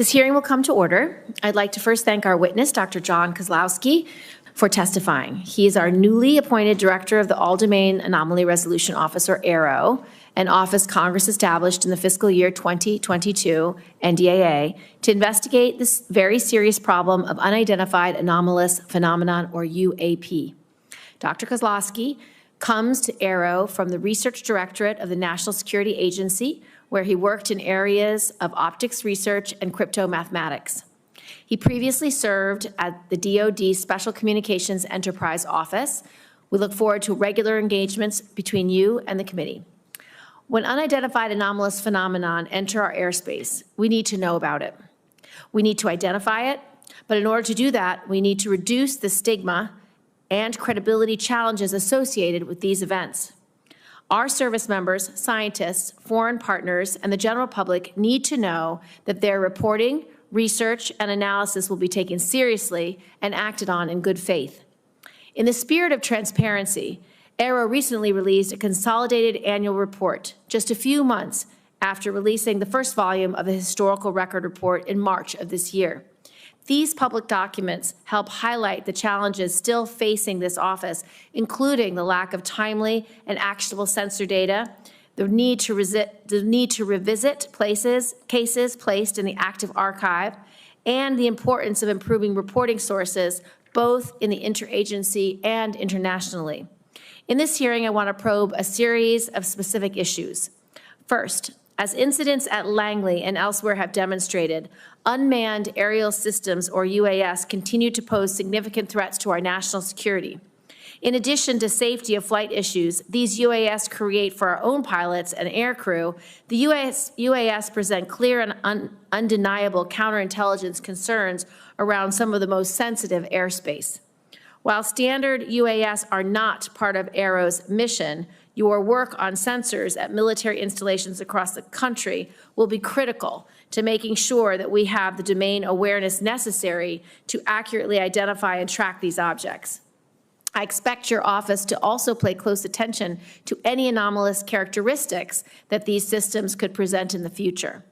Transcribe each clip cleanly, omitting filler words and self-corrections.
This hearing will come to order. I'd like to first thank our witness, Dr. John Kozlowski, for testifying. He is our newly appointed Director of the All-Domain Anomaly Resolution Office, or AARO, an office Congress established in the fiscal year 2022 NDAA to investigate this very serious problem of unidentified anomalous phenomenon, or UAP. Dr. Kozlowski comes to AARO from the Research Directorate of the National Security Agency, where he worked in areas of optics research and crypto mathematics. He previously served at the DoD Special Communications Enterprise Office. We look forward to regular engagements between you and the committee. When unidentified anomalous phenomenon enter our airspace, we need to know about it. We need to identify it, but in order to do that, we need to reduce the stigma and credibility challenges associated with these events. Our service members, scientists, foreign partners, and the general public need to know that their reporting, research, and analysis will be taken seriously and acted on in good faith. In the spirit of transparency, AARO recently released a consolidated annual report just a few months after releasing the first volume of the historical record report in March of this year. These public documents help highlight the challenges still facing this office, including the lack of timely and actionable sensor data, the need to revisit cases placed in the active archive, and the importance of improving reporting sources, both in the interagency and internationally. In this hearing, I want to probe a series of specific issues. First, as incidents at Langley and elsewhere have demonstrated, unmanned aerial systems, or UAS, continue to pose significant threats to our national security. In addition to safety of flight issues these UAS create for our own pilots and aircrew, the UAS present clear and undeniable counterintelligence concerns around some of the most sensitive airspace. While standard UAS are not part of AARO's mission, your work on sensors at military installations across the country will be critical to making sure that we have the domain awareness necessary to accurately identify and track these objects. I expect your office to also pay close attention to any anomalous characteristics that these systems could present in the future.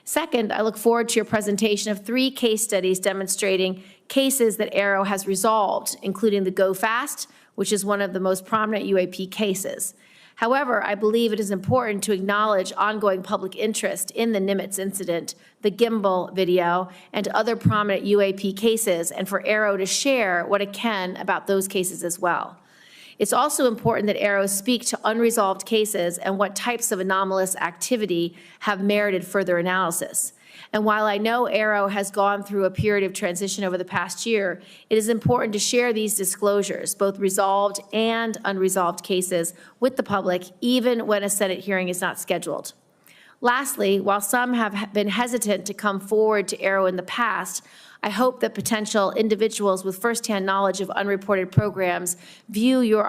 Second, I look forward to your presentation of 3 case studies demonstrating cases that AARO has resolved, including the Go Fast, which is one of the most prominent UAP cases. However, I believe it is important to acknowledge ongoing public interest in the Nimitz incident, the gimbal video, and other prominent UAP cases, and for AARO to share what it can about those cases as well. It's also important that AARO speak to unresolved cases and what types of anomalous activity have merited further analysis. And while I know AARO has gone through a period of transition over the past year, it is important to share these disclosures, both resolved and unresolved cases, with the public, even when a Senate hearing is not scheduled. Lastly, while some have been hesitant to come forward to AARO in the past, I hope that potential individuals with firsthand knowledge of unreported programs view your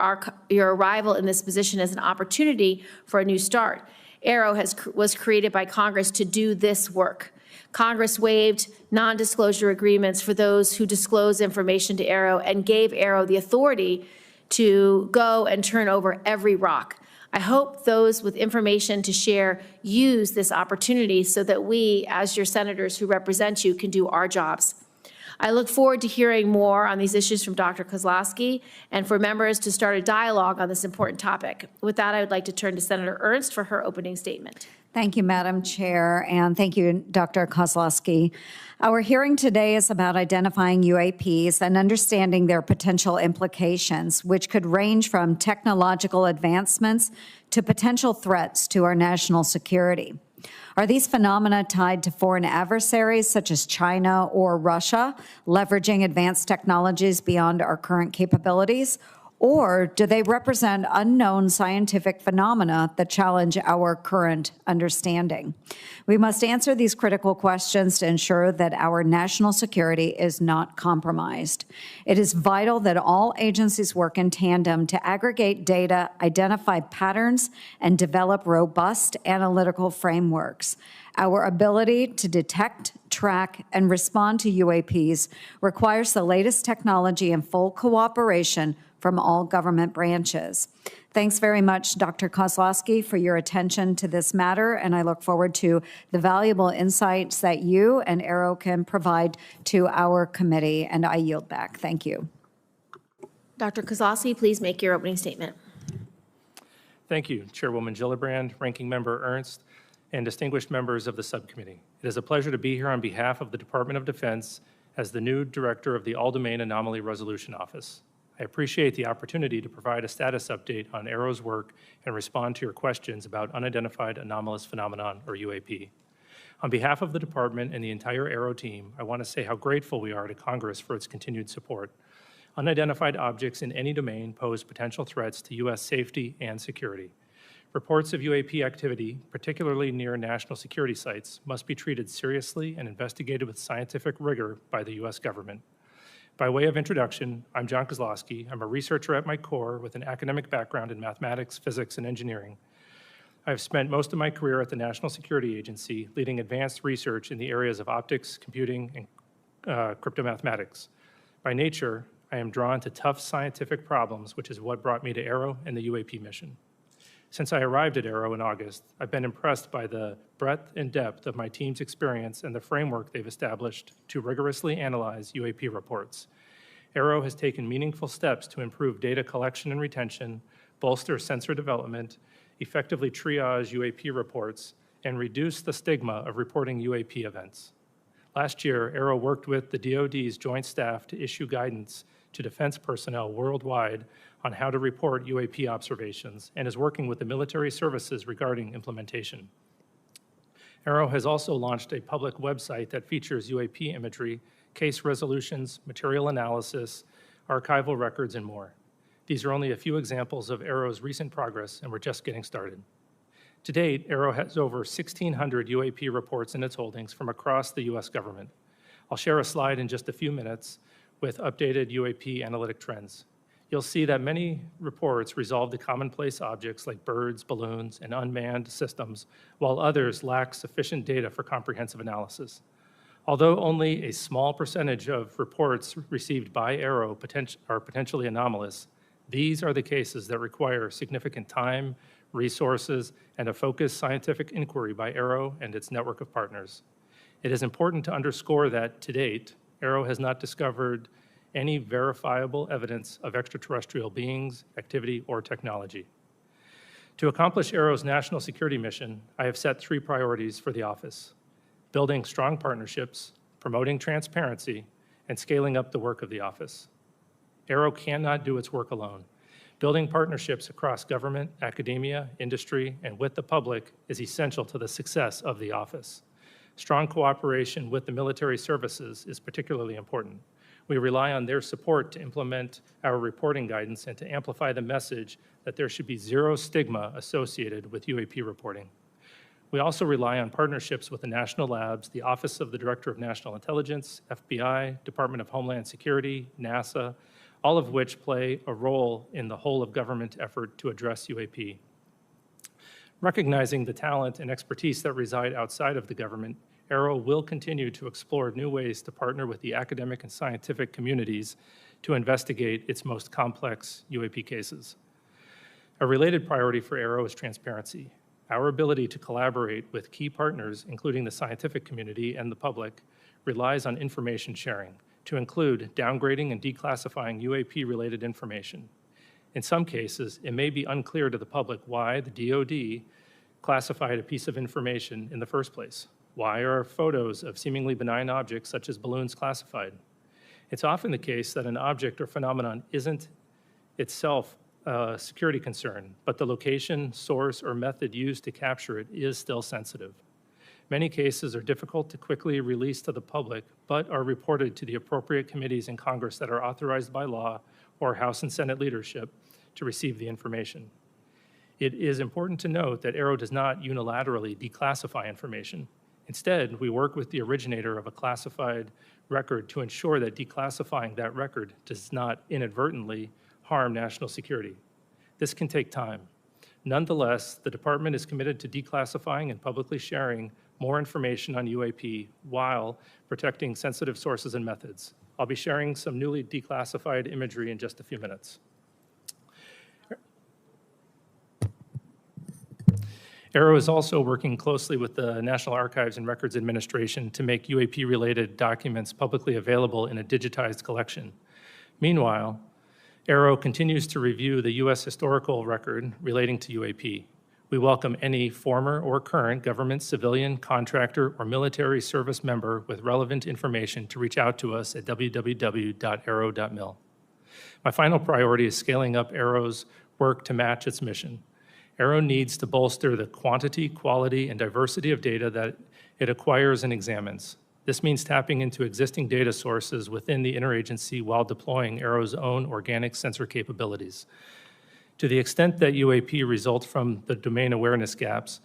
arrival in this position as an opportunity for a new start. AARO was created by Congress to do this work. Congress waived non-disclosure agreements for those who disclose information to AARO and gave AARO the authority to go and turn over every rock. I hope those with information to share use this opportunity so that we, as your senators who represent you, can do our jobs. I look forward to hearing more on these issues from Dr. Kozlowski and for members to start a dialogue on this important topic. With that, I would like to turn to Senator Ernst for her opening statement. Thank you, Madam Chair, and thank you, Dr. Kozlowski. Our hearing today is about identifying UAPs and understanding their potential implications, which could range from technological advancements to potential threats to our national security. Are these phenomena tied to foreign adversaries such as China or Russia, leveraging advanced technologies beyond our current capabilities? Or do they represent unknown scientific phenomena that challenge our current understanding? We must answer these critical questions to ensure that our national security is not compromised. It is vital that all agencies work in tandem to aggregate data, identify patterns, and develop robust analytical frameworks. Our ability to detect, track, and respond to UAPs requires the latest technology and full cooperation from all government branches. Thanks very much, Dr. Kozlowski, for your attention to this matter, and I look forward to the valuable insights that you and AARO can provide to our committee, and I yield back. Thank you. Dr. Kozlowski, please make your opening statement. Thank you, Chairwoman Gillibrand, Ranking Member Ernst, and distinguished members of the subcommittee. It is a pleasure to be here on behalf of the Department of Defense as the new director of the All-Domain Anomaly Resolution Office. I appreciate the opportunity to provide a status update on AARO's work and respond to your questions about unidentified anomalous phenomenon, or UAP. On behalf of the department and the entire AARO team, I want to say how grateful we are to Congress for its continued support. Unidentified objects in any domain pose potential threats to U.S. safety and security. Reports of UAP activity, particularly near national security sites, must be treated seriously and investigated with scientific rigor by the U.S. government. By way of introduction, I'm John Kozlowski. I'm a researcher at my core with an academic background in mathematics, physics, and engineering. I've spent most of my career at the National Security Agency, leading advanced research in the areas of optics, computing, and cryptomathematics. By nature, I am drawn to tough scientific problems, which is what brought me to AARO and the UAP mission. Since I arrived at AARO in August, I've been impressed by the breadth and depth of my team's experience and the framework they've established to rigorously analyze UAP reports. AARO has taken meaningful steps to improve data collection and retention, bolster sensor development, effectively triage UAP reports, and reduce the stigma of reporting UAP events. Last year, AARO worked with the DoD's Joint Staff to issue guidance to defense personnel worldwide on how to report UAP observations and is working with the military services regarding implementation. AARO has also launched a public website that features UAP imagery, case resolutions, material analysis, archival records, and more. These are only a few examples of AARO's recent progress, and we're just getting started. To date, AARO has over 1,600 UAP reports in its holdings from across the U.S. government. I'll share a slide in just a few minutes with updated UAP analytic trends. You'll see that many reports resolve the commonplace objects like birds, balloons, and unmanned systems, while others lack sufficient data for comprehensive analysis. Although only a small percentage of reports received by AARO are potentially anomalous, these are the cases that require significant time, resources, and a focused scientific inquiry by AARO and its network of partners. It is important to underscore that, to date, AARO has not discovered any verifiable evidence of extraterrestrial beings, activity, or technology. To accomplish AARO's national security mission, I have set 3 priorities for the office: building strong partnerships, promoting transparency, and scaling up the work of the office. AARO cannot do its work alone. Building partnerships across government, academia, industry, and with the public is essential to the success of the office. Strong cooperation with the military services is particularly important. We rely on their support to implement our reporting guidance and to amplify the message that there should be zero stigma associated with UAP reporting. We also rely on partnerships with the national labs, the Office of the Director of National Intelligence, FBI, Department of Homeland Security, NASA, all of which play a role in the whole of government effort to address UAP. Recognizing the talent and expertise that reside outside of the government, AARO will continue to explore new ways to partner with the academic and scientific communities to investigate its most complex UAP cases. A related priority for AARO is transparency. Our ability to collaborate with key partners, including the scientific community and the public, relies on information sharing, to include downgrading and declassifying UAP-related information. In some cases, it may be unclear to the public why the DoD classified a piece of information in the first place. Why are photos of seemingly benign objects such as balloons classified? It's often the case that an object or phenomenon isn't itself a security concern, but the location, source, or method used to capture it is still sensitive. Many cases are difficult to quickly release to the public, but are reported to the appropriate committees in Congress that are authorized by law or House and Senate leadership to receive the information. It is important to note that AARO does not unilaterally declassify information. Instead, we work with the originator of a classified record to ensure that declassifying that record does not inadvertently harm national security. This can take time. Nonetheless, the department is committed to declassifying and publicly sharing more information on UAP while protecting sensitive sources and methods. I'll be sharing some newly declassified imagery in just a few minutes. AARO is also working closely with the National Archives and Records Administration to make UAP-related documents publicly available in a digitized collection. Meanwhile, AARO continues to review the U.S. historical record relating to UAP. We welcome any former or current government, civilian, contractor, or military service member with relevant information to reach out to us at www.aaro.mil. My final priority is scaling up AARO's work to match its mission. AARO needs to bolster the quantity, quality, and diversity of data that it acquires and examines. This means tapping into existing data sources within the interagency while deploying AARO's own organic sensor capabilities. To the extent that UAP results from the domain awareness gaps,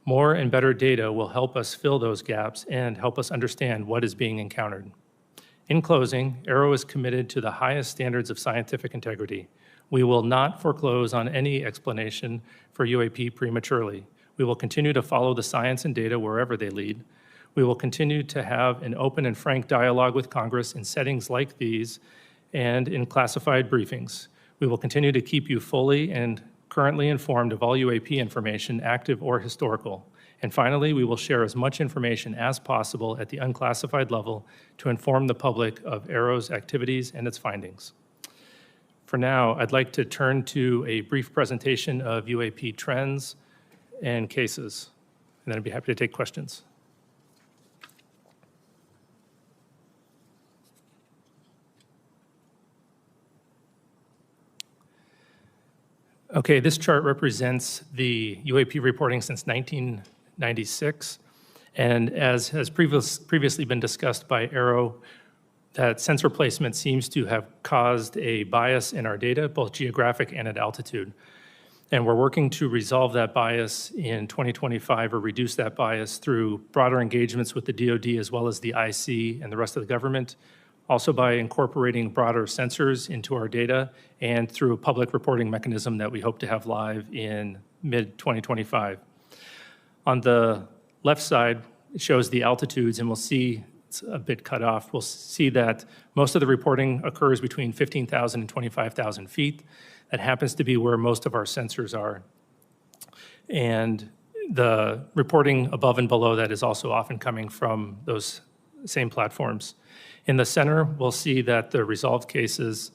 more and better data will help us fill those gaps and help us understand what is being encountered. In closing, AARO is committed to the highest standards of scientific integrity. We will not foreclose on any explanation for UAP prematurely. We will continue to follow the science and data wherever they lead. We will continue to have an open and frank dialogue with Congress in settings like these and in classified briefings. We will continue to keep you fully and currently informed of all UAP information, active or historical. And finally, we will share as much information as possible at the unclassified level to inform the public of AARO's activities and its findings. For now, I'd like to turn to a brief presentation of UAP trends and cases, and then I'd be happy to take questions. Okay, this chart represents the UAP reporting since 1996, and as has previously been discussed by AARO, that sensor placement seems to have caused a bias in our data, both geographic and at altitude. And we're working to resolve that bias in 2025 or reduce that bias through broader engagements with the DoD as well as the IC and the rest of the government, also by incorporating broader sensors into our data and through a public reporting mechanism that we hope to have live in mid-2025. On the left side, it shows the altitudes, and we'll see it's a bit cut off. We'll see that most of the reporting occurs between 15,000 and 25,000 feet. That happens to be where most of our sensors are. And the reporting above and below that is also often coming from those same platforms. In the center, we'll see that the resolved cases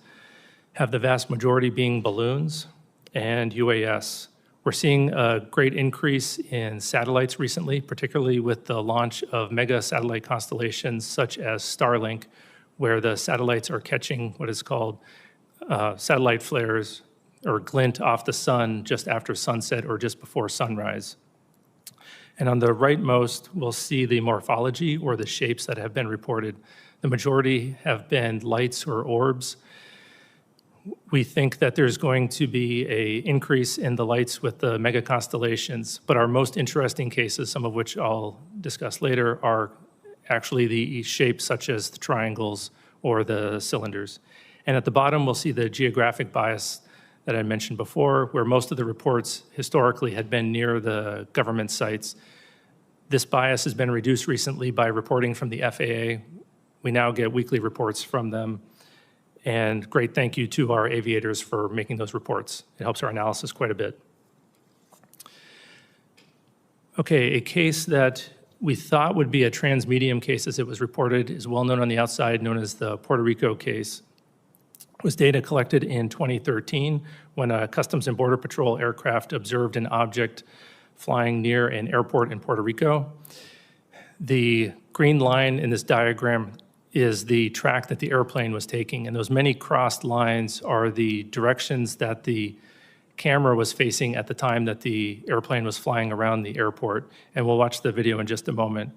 have the vast majority being balloons and UAS. We're seeing a great increase in satellites recently, particularly with the launch of mega satellite constellations such as Starlink, where the satellites are catching what is called satellite flares or glint off the sun just after sunset or just before sunrise. And on the rightmost, we'll see the morphology or the shapes that have been reported. The majority have been lights or orbs. We think that there's going to be an increase in the lights with the mega constellations, but our most interesting cases, some of which I'll discuss later, are actually the shapes such as the triangles or the cylinders. And at the bottom, we'll see the geographic bias that I mentioned before, where most of the reports historically had been near the government sites. This bias has been reduced recently by reporting from the FAA. We now get weekly reports from them. And great thank you to our aviators for making those reports. It helps our analysis quite a bit. Okay, a case that we thought would be a transmedium case as it was reported is well known on the outside, known as the Puerto Rico case. It was data collected in 2013 when a Customs and Border Patrol aircraft observed an object flying near an airport in Puerto Rico. The green line in this diagram is the track that the airplane was taking, and those many crossed lines are the directions that the camera was facing at the time that the airplane was flying around the airport, and we'll watch the video in just a moment.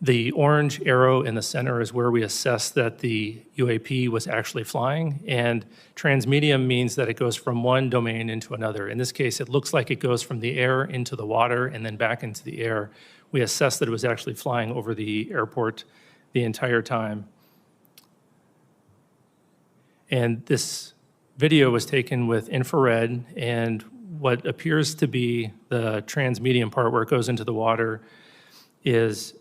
The orange arrow in the center is where we assess that the UAP was actually flying, and transmedium means that it goes from one domain into another. In this case, it looks like it goes from the air into the water and then back into the air. We assess that it was actually flying over the airport the entire time. And this video was taken with infrared, and what appears to be the transmedium part where it goes into the water is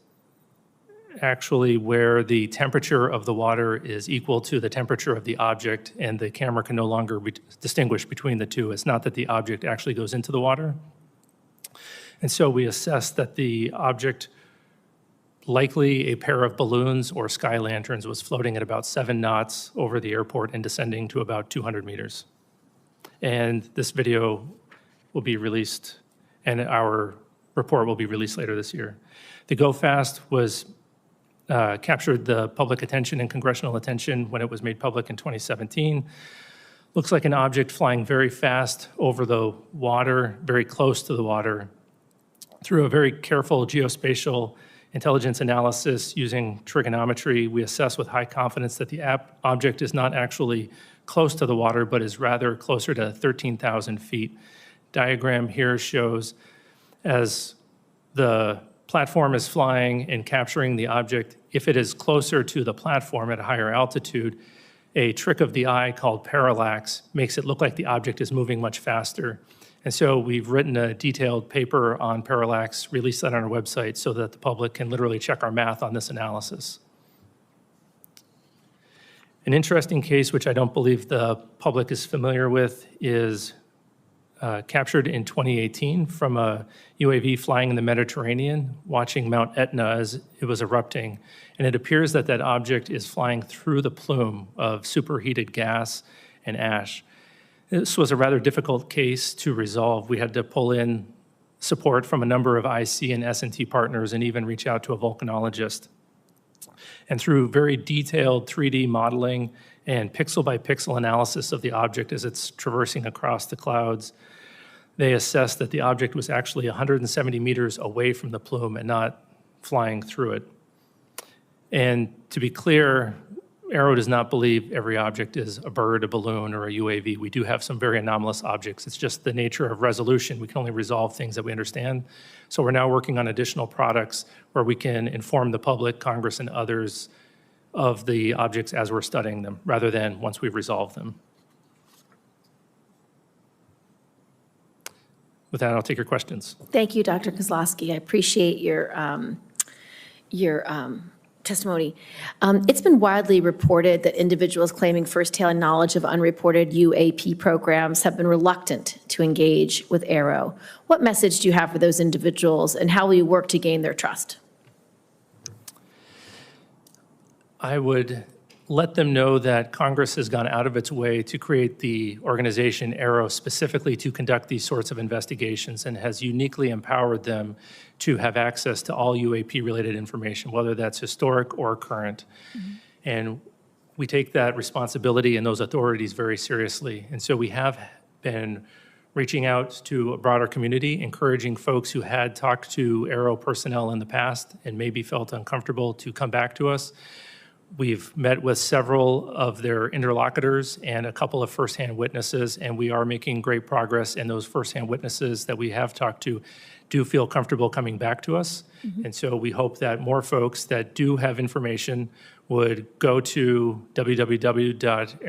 actually where the temperature of the water is equal to the temperature of the object, and the camera can no longer distinguish between the two. It's not that the object actually goes into the water. And so we assessed that the object, likely a pair of balloons or sky lanterns, was floating at about 7 knots over the airport and descending to about 200 meters. And this video will be released, and our report will be released later this year. The Go Fast was captured the public attention and congressional attention when it was made public in 2017. Looks like an object flying very fast over the water, very close to the water. Through a very careful geospatial intelligence analysis using trigonometry, we assess with high confidence that the object is not actually close to the water, but is rather closer to 13,000 feet. Diagram here shows as the platform is flying and capturing the object, if it is closer to the platform at a higher altitude, a trick of the eye called parallax makes it look like the object is moving much faster. And so we've written a detailed paper on parallax, released that on our website so that the public can literally check our math on this analysis. An interesting case, which I don't believe the public is familiar with, is captured in 2018 from a UAV flying in the Mediterranean, watching Mount Etna as it was erupting. And it appears that that object is flying through the plume of superheated gas and ash. This was a rather difficult case to resolve. We had to pull in support from a number of IC and S&T partners and even reach out to a volcanologist. And through very detailed 3D modeling and pixel-by-pixel analysis of the object as it's traversing across the clouds, they assessed that the object was actually 170 meters away from the plume and not flying through it. And to be clear, AARO does not believe every object is a bird, a balloon, or a UAV. We do have some very anomalous objects. It's just the nature of resolution. We can only resolve things that we understand. So we're now working on additional products where we can inform the public, Congress, and others of the objects as we're studying them, rather than once we've resolved them. With that, I'll take your questions. Thank you, Dr. Kozlowski. I appreciate your testimony. It's been widely reported that individuals claiming first-hand knowledge of unreported UAP programs have been reluctant to engage with AARO. What message do you have for those individuals, and how will you work to gain their trust? I would let them know that Congress has gone out of its way to create the organization AARO specifically to conduct these sorts of investigations, and has uniquely empowered them to have access to all UAP-related information, whether that's historic or current. Mm-hmm. And we take that responsibility and those authorities very seriously. And so we have been reaching out to a broader community, encouraging folks who had talked to AARO personnel in the past and maybe felt uncomfortable to come back to us. We've met with several of their interlocutors and a couple of firsthand witnesses, and we are making great progress, and those firsthand witnesses that we have talked to do feel comfortable coming back to us. Mm-hmm. And so we hope that more folks that do have information would go to www.aaro.mil,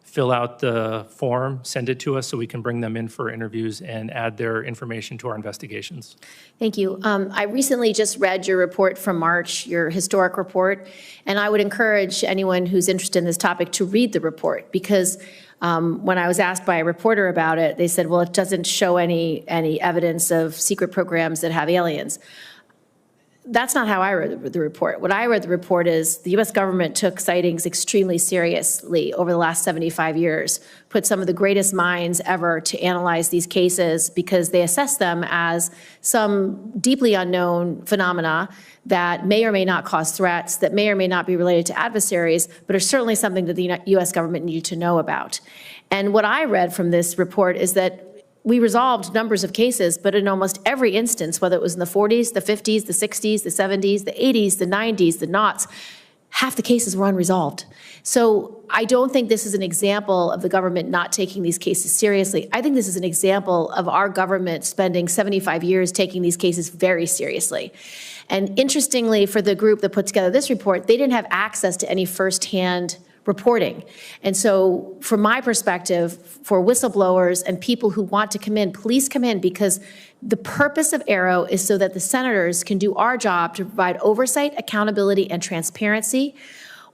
fill out the form, send it to us so we can bring them in for interviews and add their information to our investigations. Thank you. I recently just read your report from March, your historic report, and I would encourage anyone who's interested in this topic to read the report, because when I was asked by a reporter about it, they said, well, it doesn't show any evidence of secret programs that have aliens. That's not how I read the report. What I read the report is the U.S. government took sightings extremely seriously over the last 75 years, put some of the greatest minds ever to analyze these cases because they assess them as some deeply unknown phenomena that may or may not cause threats, that may or may not be related to adversaries, but are certainly something that the U.S. government needed to know about. And what I read from this report is that we resolved numbers of cases, but in almost every instance, whether it was in the 40s, the 50s, the 60s, the 70s, the 80s, the 90s, the noughts, half the cases were unresolved. So I don't think this is an example of the government not taking these cases seriously. I think this is an example of our government spending 75 years taking these cases very seriously. And interestingly, for the group that put together this report, they didn't have access to any firsthand reporting. And so from my perspective, for whistleblowers and people who want to come in, please come in, because the purpose of AARO is so that the senators can do our job to provide oversight, accountability, and transparency.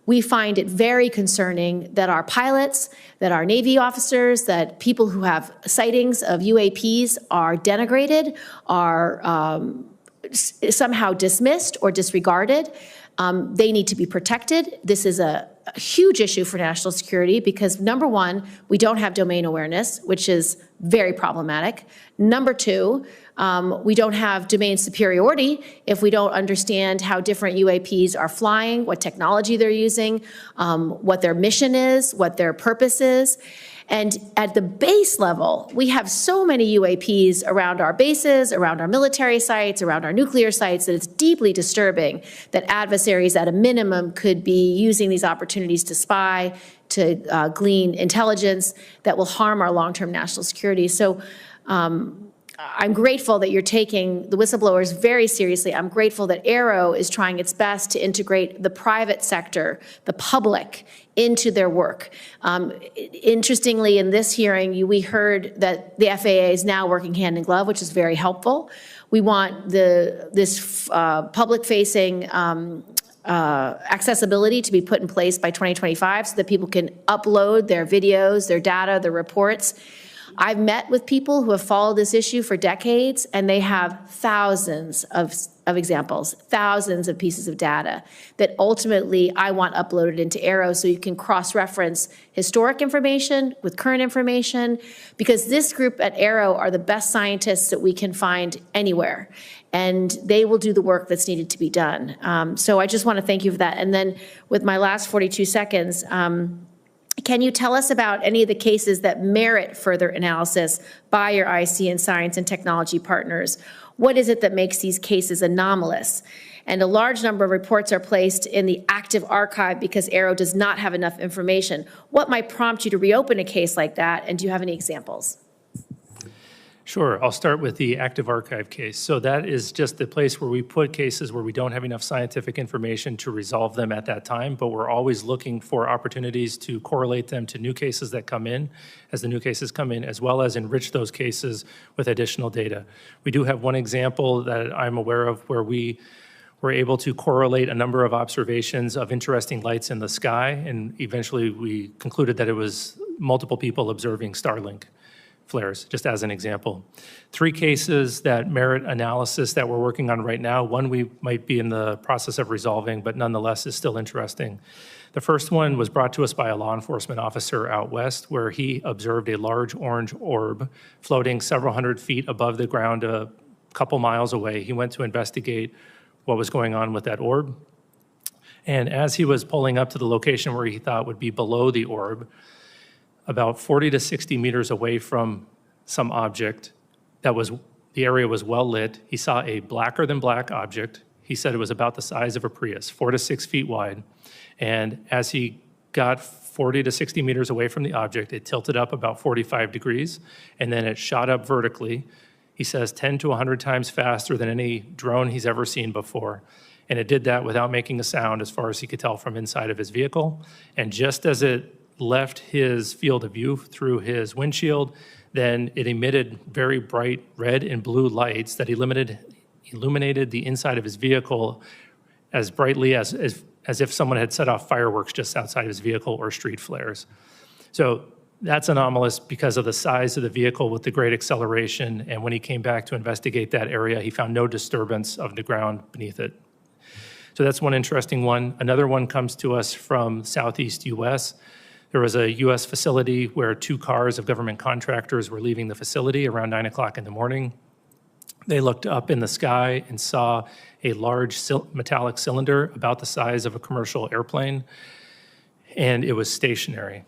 We find it very concerning that our pilots, that our Navy officers, that people who have sightings of UAPs are denigrated, are somehow dismissed or disregarded. They need to be protected. This is a huge issue for national security because, number one, we don't have domain awareness, which is very problematic. Number two, we don't have domain superiority if we don't understand how different UAPs are flying, what technology they're using, what their mission is, what their purpose is. And at the base level, we have so many UAPs around our bases, around our military sites, around our nuclear sites, that it's deeply disturbing that adversaries at a minimum could be using these opportunities to spy, to glean intelligence that will harm our long-term national security. So I'm grateful that you're taking the whistleblowers very seriously. I'm grateful that AARO is trying its best to integrate the private sector, the public, into their work. Interestingly, in this hearing, we heard that the FAA is now working hand in glove, which is very helpful. We want this public-facing accessibility to be put in place by 2025 so that people can upload their videos, their data, their reports. I've met with people who have followed this issue for decades, and they have thousands of examples, thousands of pieces of data that ultimately I want uploaded into AARO so you can cross-reference historic information with current information, because this group at AARO are the best scientists that we can find anywhere, and they will do the work that's needed to be done. So I just want to thank you for that. And then with my last 42 seconds, can you tell us about any of the cases that merit further analysis by your IC and science and technology partners? What is it that makes these cases anomalous? And a large number of reports are placed in the active archive because AARO does not have enough information. What might prompt you to reopen a case like that, and do you have any examples? Sure, I'll start with the active archive case. So that is just the place where we put cases where we don't have enough scientific information to resolve them at that time, but we're always looking for opportunities to correlate them to new cases that come in, as the new cases come in, as well as enrich those cases with additional data. We do have one example that I'm aware of where we were able to correlate a number of observations of interesting lights in the sky, and eventually we concluded that it was multiple people observing Starlink flares, just as an example. 3 cases that merit analysis that we're working on right now. One we might be in the process of resolving, but nonetheless is still interesting. The first one was brought to us by a law enforcement officer out west, where he observed a large orange orb floating several hundred feet above the ground a couple miles away. He went to investigate what was going on with that orb. And as he was pulling up to the location where he thought would be below the orb, about 40 to 60 meters away from some object that was, the area was well lit, he saw a blacker than black object. He said it was about the size of a Prius, 4 to 6 feet wide. And as he got 40 to 60 meters away from the object, it tilted up about 45 degrees, and then it shot up vertically. He says 10 to 100 times faster than any drone he's ever seen before. And it did that without making a sound, as far as he could tell from inside of his vehicle. And just as it left his field of view through his windshield, then it emitted very bright red and blue lights that illuminated the inside of his vehicle as brightly as if someone had set off fireworks just outside of his vehicle, or street flares. So that's anomalous because of the size of the vehicle with the great acceleration, and when he came back to investigate that area, he found no disturbance of the ground beneath it. So that's one interesting one. Another one comes to us from Southeast US. There was a US facility where 2 cars of government contractors were leaving the facility around 9 o'clock in the morning. They looked up in the sky and saw a large metallic cylinder about the size of a commercial airplane, and it was stationary.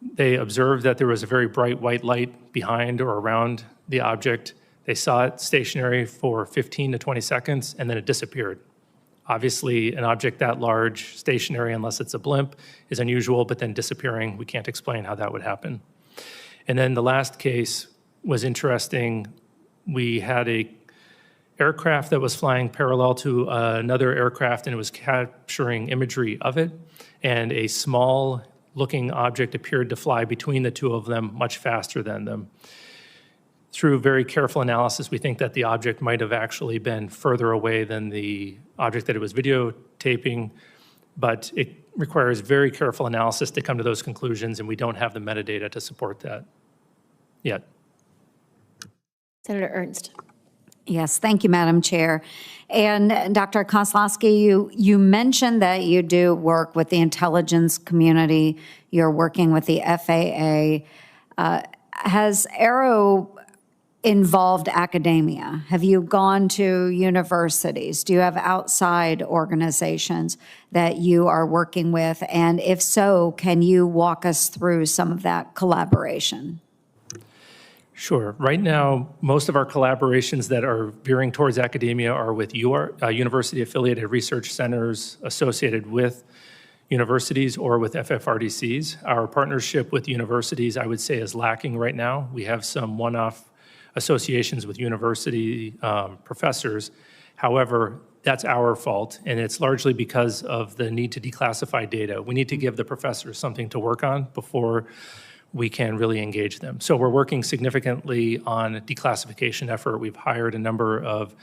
They observed that there was a very bright white light behind or around the object. They saw it stationary for 15 to 20 seconds, and then it disappeared. Obviously, an object that large, stationary, unless it's a blimp, is unusual, but then disappearing, we can't explain how that would happen. And then the last case was interesting. We had a aircraft that was flying parallel to another aircraft, and it was capturing imagery of it, and a small looking object appeared to fly between the two of them much faster than them. Through very careful analysis, we think that the object might have actually been further away than the object that it was videotaping, but it requires very careful analysis to come to those conclusions, and we don't have the metadata to support that yet. Senator Ernst. Yes, thank you, Madam Chair. And Dr. Kozlowski, you mentioned that you do work with the intelligence community. You're working with the FAA. Has AARO involved academia? Have you gone to universities? Do you have outside organizations that you are working with? And if so, can you walk us through some of that collaboration? Sure. Right now, most of our collaborations that are veering towards academia are with university-affiliated research centers associated with universities or with FFRDCs. Our partnership with universities, I would say, is lacking right now. We have some one-off associations with university professors. However, that's our fault, and it's largely because of the need to declassify data. We need to give the professors something to work on before we can really engage them. So we're working significantly on a declassification effort. We've hired a number of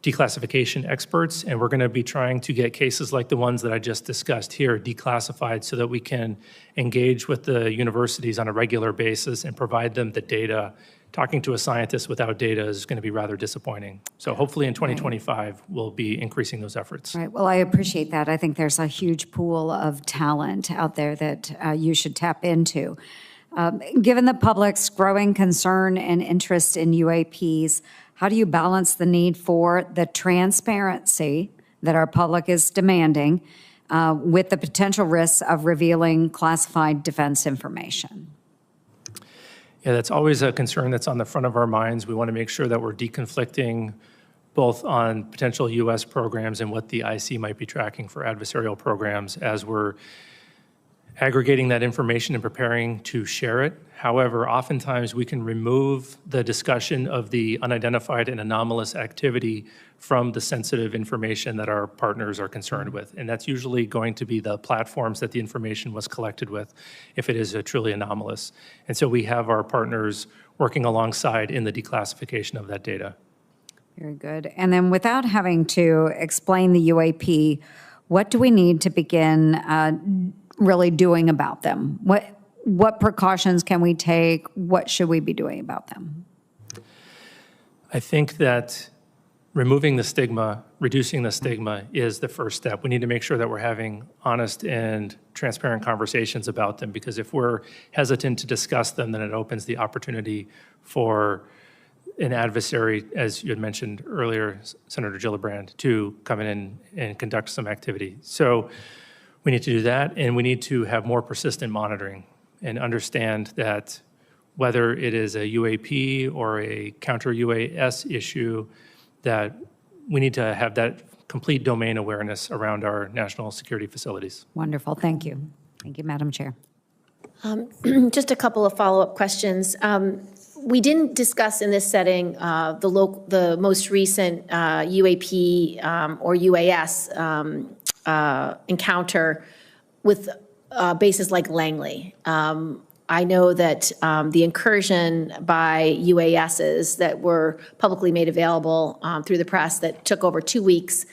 declassification experts, and we're going to be trying to get cases like the ones that I just discussed here declassified so that we can engage with the universities on a regular basis and provide them the data. Talking to a scientist without data is going to be rather disappointing. So hopefully in 2025, we'll be increasing those efforts. Right. Well, I appreciate that. I think there's a huge pool of talent out there that you should tap into. Given the public's growing concern and interest in UAPs, how do you balance the need for the transparency that our public is demanding with the potential risks of revealing classified defense information? Yeah, that's always a concern that's on the front of our minds. We want to make sure that we're deconflicting both on potential U.S. programs and what the IC might be tracking for adversarial programs as we're aggregating that information and preparing to share it. However, oftentimes we can remove the discussion of the unidentified and anomalous activity from the sensitive information that our partners are concerned with. And that's usually going to be the platforms that the information was collected with, if it is truly anomalous. And so we have our partners working alongside in the declassification of that data. Very good. And then without having to explain the UAP, what do we need to begin really doing about them? What precautions can we take? What should we be doing about them? I think that removing the stigma, reducing the stigma is the first step. We need to make sure that we're having honest and transparent conversations about them, because if we're hesitant to discuss them, then it opens the opportunity for an adversary, as you had mentioned earlier, Senator Gillibrand, to come in and conduct some activity. So we need to do that, and we need to have more persistent monitoring and understand that whether it is a UAP or a counter-UAS issue, that we need to have that complete domain awareness around our national security facilities. Wonderful. Thank you. Thank you, Madam Chair. Just a couple of follow-up questions. We didn't discuss in this setting the most recent UAP or UAS encounter with bases like Langley. I know that the incursion by UASs that were publicly made available through the press that took over 2 weeks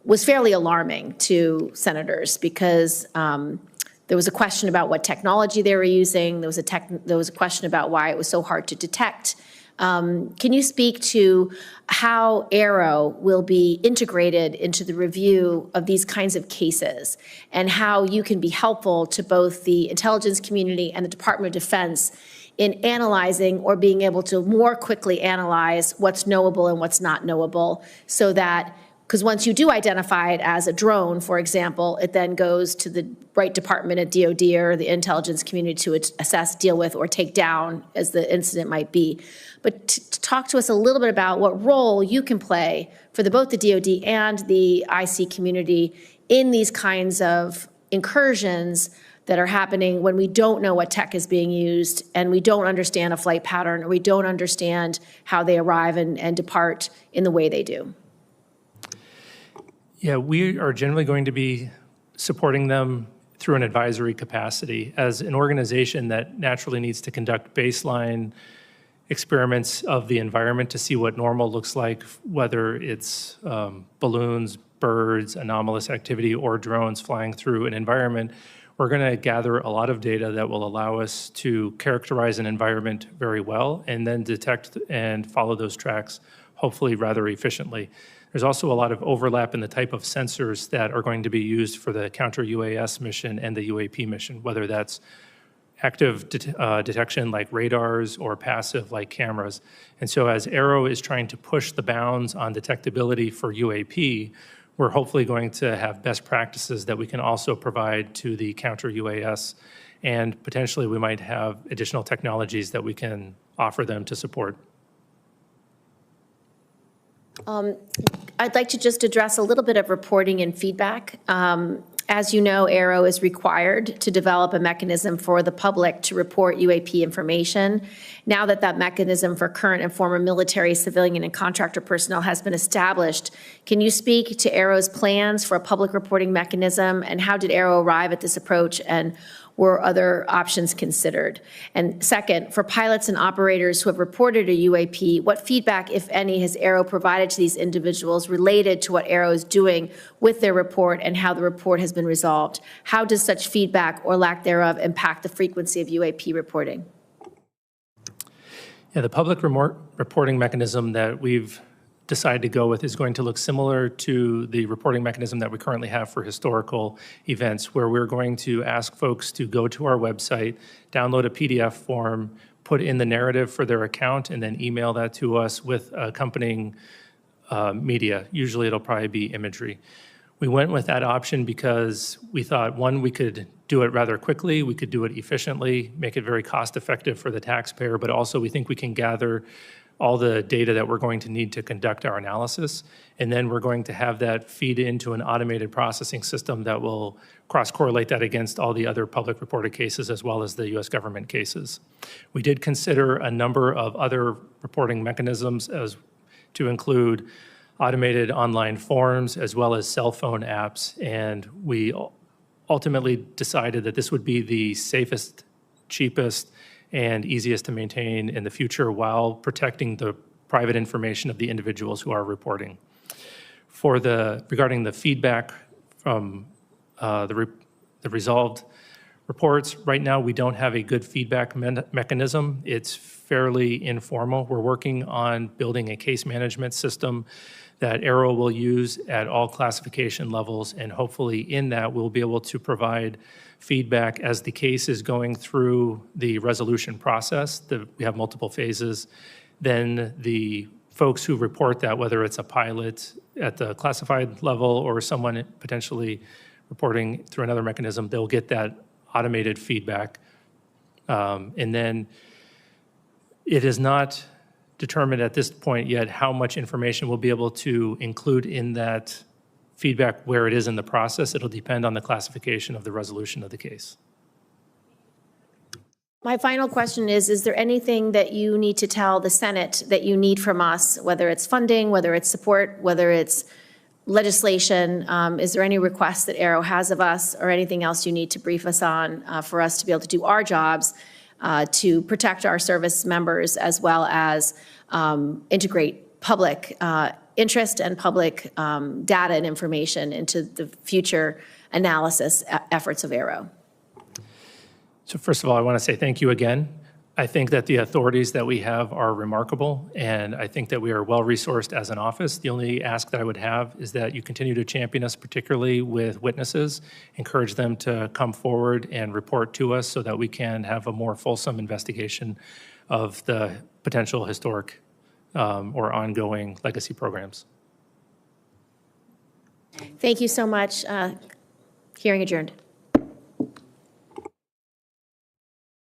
was fairly alarming to senators because there was a question about what technology they were using. There was a question about why it was so hard to detect. Can you speak to how AARO will be integrated into the review of these kinds of cases and how you can be helpful to both the intelligence community and the Department of Defense in analyzing or being able to more quickly analyze what's knowable and what's not knowable, so that, because once you do identify it as a drone, for example, it then goes to the right department at DOD or the intelligence community to assess, deal with, or take down as the incident might be. But to talk to us a little bit about what role you can play for both the DOD and the IC community in these kinds of incursions that are happening when we don't know what tech is being used and we don't understand a flight pattern or we don't understand how they arrive and depart in the way they do. Yeah, we are generally going to be supporting them through an advisory capacity. As an organization that naturally needs to conduct baseline experiments of the environment to see what normal looks like, whether it's balloons, birds, anomalous activity, or drones flying through an environment, we're going to gather a lot of data that will allow us to characterize an environment very well and then detect and follow those tracks, hopefully rather efficiently. There's also a lot of overlap in the type of sensors that are going to be used for the counter-UAS mission and the UAP mission, whether that's active detection like radars or passive like cameras. And so as AARO is trying to push the bounds on detectability for UAP, we're hopefully going to have best practices that we can also provide to the counter-UAS, and potentially we might have additional technologies that we can offer them to support. I'd like to just address a little bit of reporting and feedback. As you know, AARO is required to develop a mechanism for the public to report UAP information. Now that that mechanism for current and former military, civilian, and contractor personnel has been established, can you speak to AARO's plans for a public reporting mechanism, and how did AARO arrive at this approach, and were other options considered? And second, for pilots and operators who have reported a UAP, what feedback, if any, has AARO provided to these individuals related to what AARO is doing with their report and how the report has been resolved? How does such feedback or lack thereof impact the frequency of UAP reporting? Yeah, the public reporting mechanism that we've decide to go with is going to look similar to the reporting mechanism that we currently have for historical events, where we're going to ask folks to go to our website, download a PDF form, put in the narrative for their account, and then email that to us with accompanying media. Usually it'll probably be imagery. We went with that option because we thought, one, we could do it rather quickly, we could do it efficiently, make it very cost-effective for the taxpayer, but also we think we can gather all the data that we're going to need to conduct our analysis, and then we're going to have that feed into an automated processing system that will cross-correlate that against all the other public reported cases as well as the U.S. government cases. We did consider a number of other reporting mechanisms as to include automated online forms as well as cell phone apps, and we ultimately decided that this would be the safest, cheapest, and easiest to maintain in the future while protecting the private information of the individuals who are reporting. Regarding the feedback from the resolved reports, right now we don't have a good feedback mechanism. It's fairly informal. We're working on building a case management system that AARO will use at all classification levels, and hopefully in that we'll be able to provide feedback as the case is going through the resolution process. We have multiple phases. Then the folks who report that, whether it's a pilot at the classified level or someone potentially reporting through another mechanism, they'll get that automated feedback. And then it is not determined at this point yet how much information we'll be able to include in that feedback where it is in the process. It'll depend on the classification of the resolution of the case. My final question is there anything that you need to tell the Senate that you need from us, whether it's funding, whether it's support, whether it's legislation? Is there any requests that AARO has of us or anything else you need to brief us on for us to be able to do our jobs to protect our service members as well as integrate public interest and public data and information into the future analysis efforts of AARO? So first of all, I want to say thank you again. I think that the authorities that we have are remarkable, and I think that we are well-resourced as an office. The only ask that I would have is that you continue to champion us, particularly with witnesses, encourage them to come forward and report to us so that we can have a more fulsome investigation of the potential historic or ongoing legacy programs. Thank you so much. Hearing adjourned.